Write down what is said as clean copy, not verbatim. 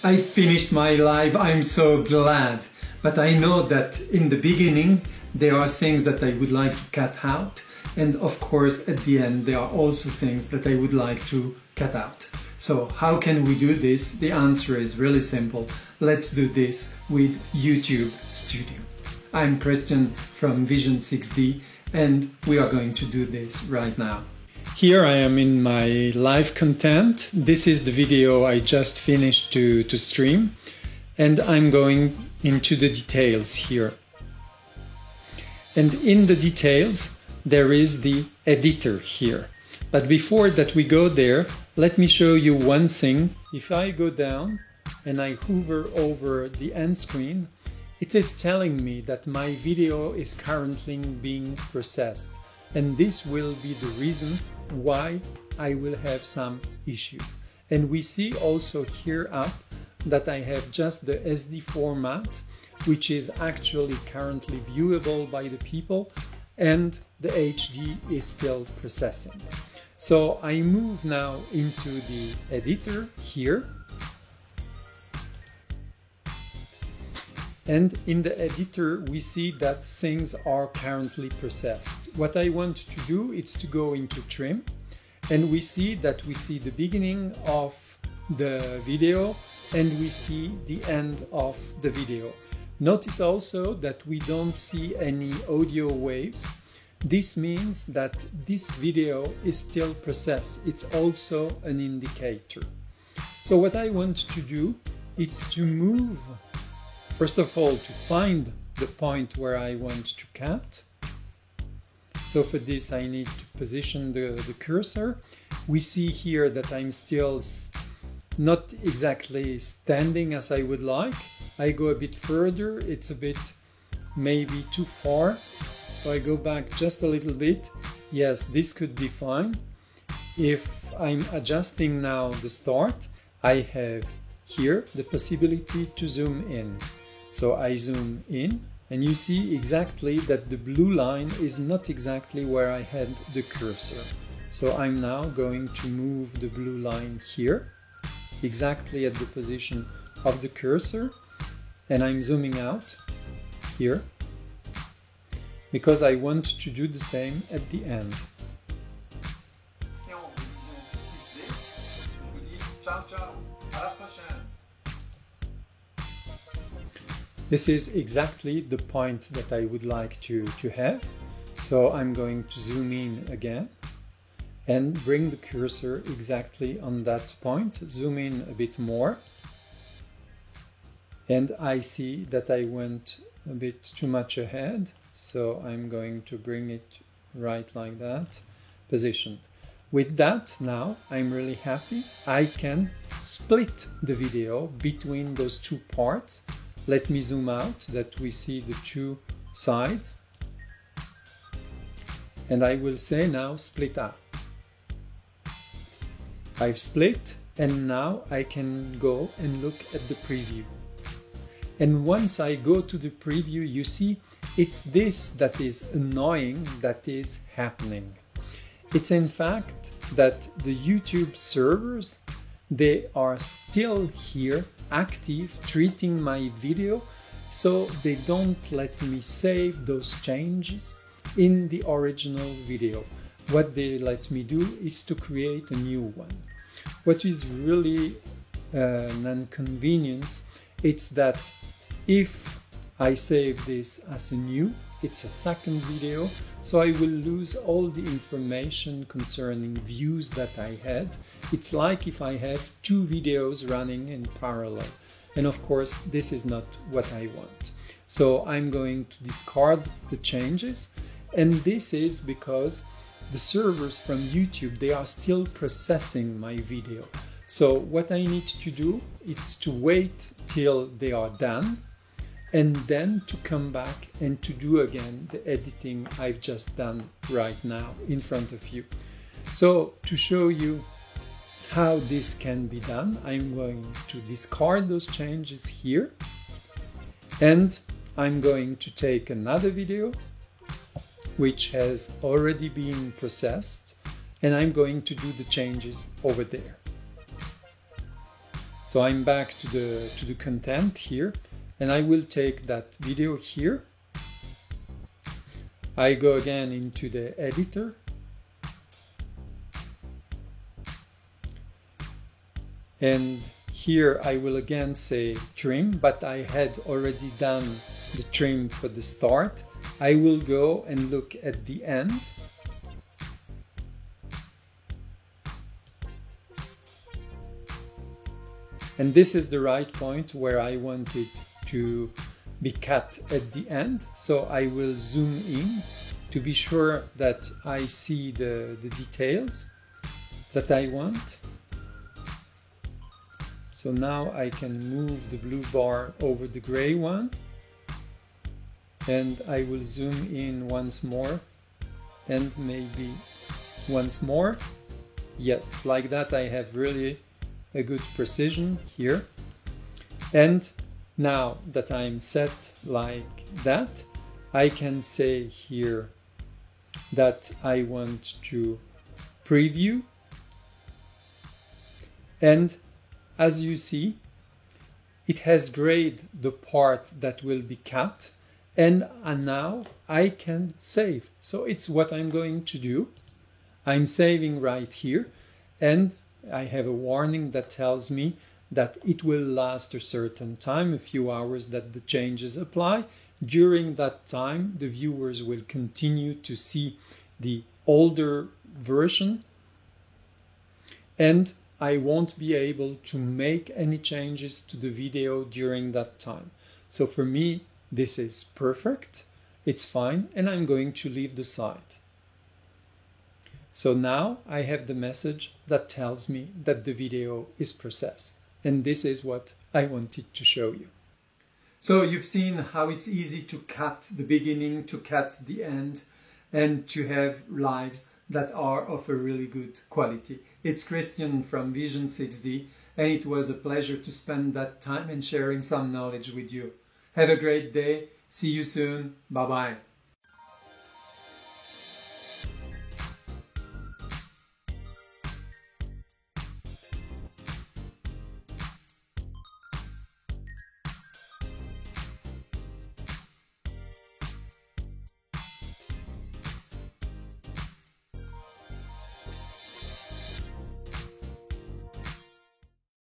I finished my live, I'm so glad. But I know that in the beginning there are things that I would like to cut out, and of course at the end there are also things that I would like to cut out. So how can we do this? The answer is really simple. Let's do this with YouTube Studio. I'm Christian from Vision 6D and we are going to do this right now. Here I am in my live content. This is the video I just finished to stream, and I'm going into the details here. And in the details there is the editor here. But before that we go there, let me show you one thing. If I go down and I hover over the end screen, it is telling me that my video is currently being processed. And this will be the reason why I will have some issues. And we see also here up that I have just the SD format, which is actually currently viewable by the people, and the HD is still processing. So I move now into the editor here. And in the editor, we see that things are currently processed. What I want to do is to go into trim, and we see that we see the beginning of the video and we see the end of the video. Notice also that we don't see any audio waves. This means that this video is still processed. It's also an indicator. So what I want to do is to move, first of all, to find the point where I want to cut. So for this I need to position the cursor. We see here that I'm still not exactly standing as I would like. I go a bit further, it's a bit maybe too far. So I go back just a little bit. Yes, this could be fine. If I'm adjusting now the start, I have here the possibility to zoom in. So I zoom in and you see exactly that the blue line is not exactly where I had the cursor. So I'm now going to move the blue line here, exactly at the position of the cursor, and I'm zooming out here because I want to do the same at the end. This is exactly the point that I would like to have. So I'm going to zoom in again and bring the cursor exactly on that point. Zoom in a bit more. And I see that I went a bit too much ahead. So I'm going to bring it right like that, positioned. With that, now I'm really happy. I can split the video between those two parts. Let me zoom out that we see the two sides. And I will say now split up. I've split and now I can go and look at the preview. And once I go to the preview, you see it's this that is annoying that is happening. It's in fact that the YouTube servers, they are still here active treating my video, so they don't let me save those changes in the original video. What they let me do is to create a new one. What is really an inconvenience, it's that if I save this as a new, it's a second video, so I will lose all the information concerning views that I had. It's like if I have two videos running in parallel. And of course, this is not what I want. So I'm going to discard the changes. And this is because the servers from YouTube, they are still processing my video. So what I need to do is to wait till they are done, and then to come back and to do again the editing I've just done right now in front of you. So to show you how this can be done, I'm going to discard those changes here, and I'm going to take another video which has already been processed, and I'm going to do the changes over there. So I'm back to the content here, and I will take that video here. I go again into the editor. And here I will again say trim, but I had already done the trim for the start. I will go and look at the end. And this is the right point where I want it to be cut at the end. So I will zoom in to be sure that I see the details that I want. So now I can move the blue bar over the gray one. And I will zoom in once more and maybe once more. Yes, like that I have really a good precision here. And now that I'm set like that, I can say here that I want to preview. And as you see, it has graded the part that will be cut, and now I can save. So it's what I'm going to do. I'm saving right here, and I have a warning that tells me that it will last a certain time, a few hours, that the changes apply. During that time, the viewers will continue to see the older version, and I won't be able to make any changes to the video during that time. So for me, this is perfect. It's fine, and I'm going to leave the site. So now I have the message that tells me that the video is processed. And this is what I wanted to show you. So you've seen how it's easy to cut the beginning, to cut the end, and to have lives that are of a really good quality. It's Christian from Vision 6D, and it was a pleasure to spend that time and sharing some knowledge with you. Have a great day. See you soon. Bye-bye.